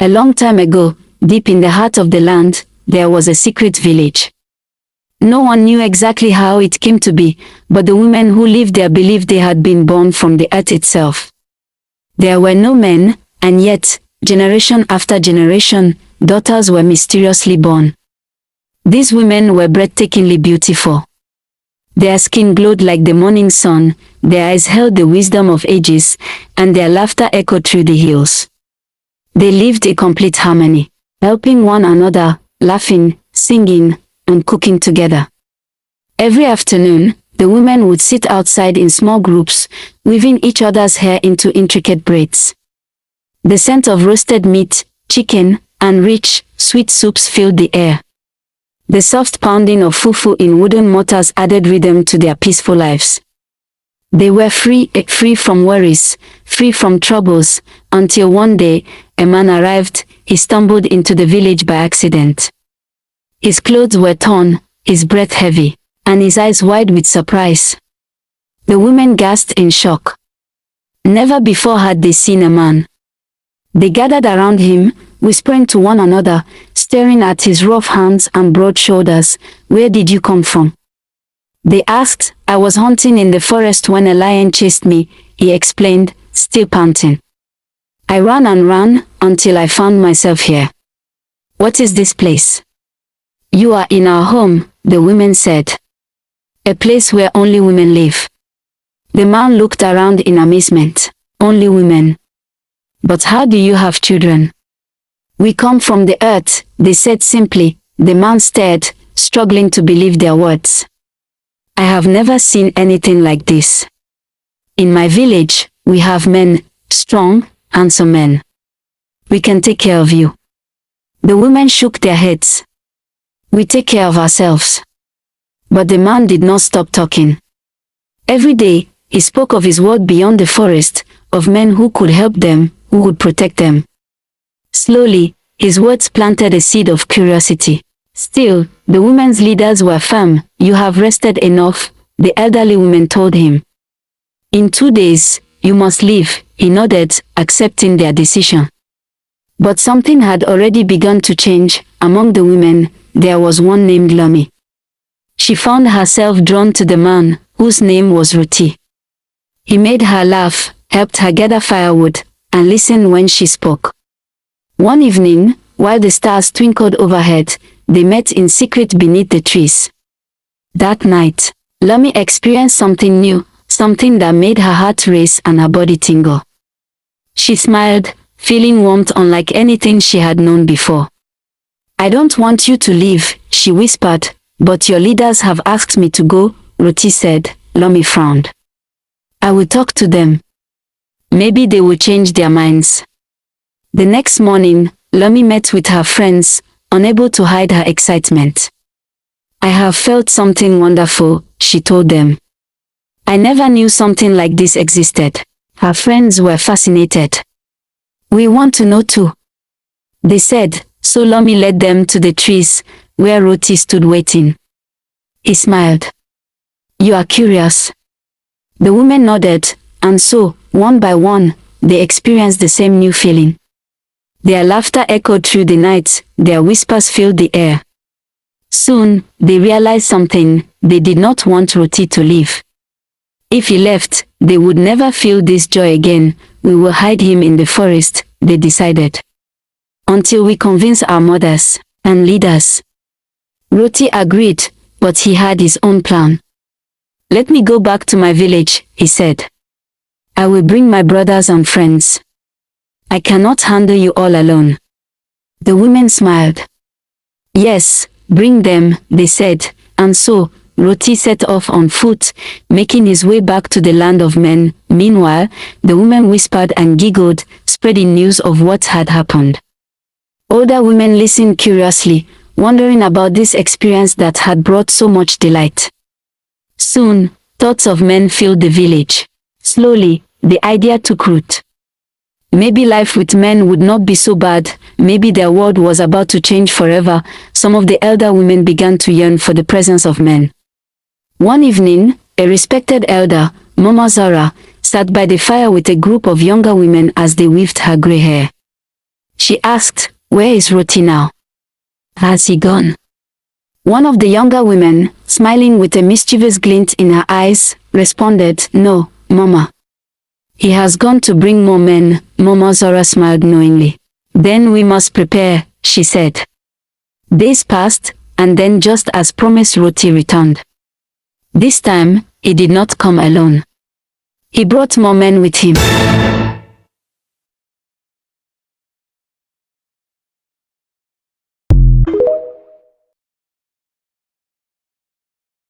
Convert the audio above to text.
A long time ago, deep in the heart of the land, there was a secret village. No one knew exactly how it came to be, but the women who lived there believed they had been born from the earth itself. There were no men, and yet, generation after generation, daughters were mysteriously born. These women were breathtakingly beautiful. Their skin glowed like the morning sun, their eyes held the wisdom of ages, and their laughter echoed through the hills. They lived in complete harmony, helping one another, laughing, singing, and cooking together. Every afternoon, the women would sit outside in small groups, weaving each other's hair into intricate braids. The scent of roasted meat, chicken, and rich, sweet soups filled the air. The soft pounding of fufu in wooden mortars added rhythm to their peaceful lives. They were free from worries, free from troubles, until one day, a man arrived. He stumbled into the village by accident. His clothes were torn, his breath heavy, and his eyes wide with surprise. The women gasped in shock. Never before had they seen a man. They gathered around him, whispering to one another, staring at his rough hands and broad shoulders. "Where did you come from?" They asked. "I was hunting in the forest when a lion chased me," he explained, still panting. "I ran and ran, until I found myself here." "What is this place?" "You are in our home," the women said. "A place where only women live." The man looked around in amazement. "Only women? But how do you have children?" "We come from the earth," they said simply. The man stared, struggling to believe their words. "I have never seen anything like this. In my village, we have men, strong, handsome men. We can take care of you." The women shook their heads. "We take care of ourselves." But the man did not stop talking. Every day, he spoke of his world beyond the forest, of men who could help them, who would protect them. Slowly, his words planted a seed of curiosity. Still, the women's leaders were firm. "You have rested enough," the elderly women told him. "In 2 days, you must leave," he nodded, accepting their decision. But something had already begun to change. Among the women, there was one named Lami. She found herself drawn to the man, whose name was Ruti. He made her laugh, helped her gather firewood, and listened when she spoke. One evening, while the stars twinkled overhead, they met in secret beneath the trees. That night, Lami experienced something new, something that made her heart race and her body tingle. She smiled, feeling warmth unlike anything she had known before. "I don't want you to leave," she whispered, "but your leaders have asked me to go," Ruti said. Lami frowned. "I will talk to them. Maybe they will change their minds." The next morning, Lami met with her friends, unable to hide her excitement. "I have felt something wonderful," she told them. "I never knew something like this existed." Her friends were fascinated. "We want to know too," they said, so Lami led them to the trees, where Ruti stood waiting. He smiled. "You are curious?" The women nodded, and so, one by one, they experienced the same new feeling. Their laughter echoed through the night, their whispers filled the air. Soon, they realized something. They did not want Ruti to leave. If he left, they would never feel this joy again. "We will hide him in the forest," they decided. "Until we convince our mothers and leaders." Ruti agreed, but he had his own plan. "Let me go back to my village," he said. "I will bring my brothers and friends. I cannot handle you all alone." The women smiled. "Yes, bring them," they said, and so, Ruti set off on foot, making his way back to the land of men. Meanwhile, the women whispered and giggled, spreading news of what had happened. Older women listened curiously, wondering about this experience that had brought so much delight. Soon, thoughts of men filled the village. Slowly, the idea took root. Maybe life with men would not be so bad, maybe their world was about to change forever. Some of the elder women began to yearn for the presence of men. One evening, a respected elder, Mama Zara, sat by the fire with a group of younger women as they weaved her grey hair. She asked, "Where is Roti now? Has he gone?" One of the younger women, smiling with a mischievous glint in her eyes, responded, "No, Mama. He has gone to bring more men." Mama Zora smiled knowingly. "Then we must prepare," she said. Days passed, and then just as promised, Roti returned. This time, he did not come alone. He brought more men with him.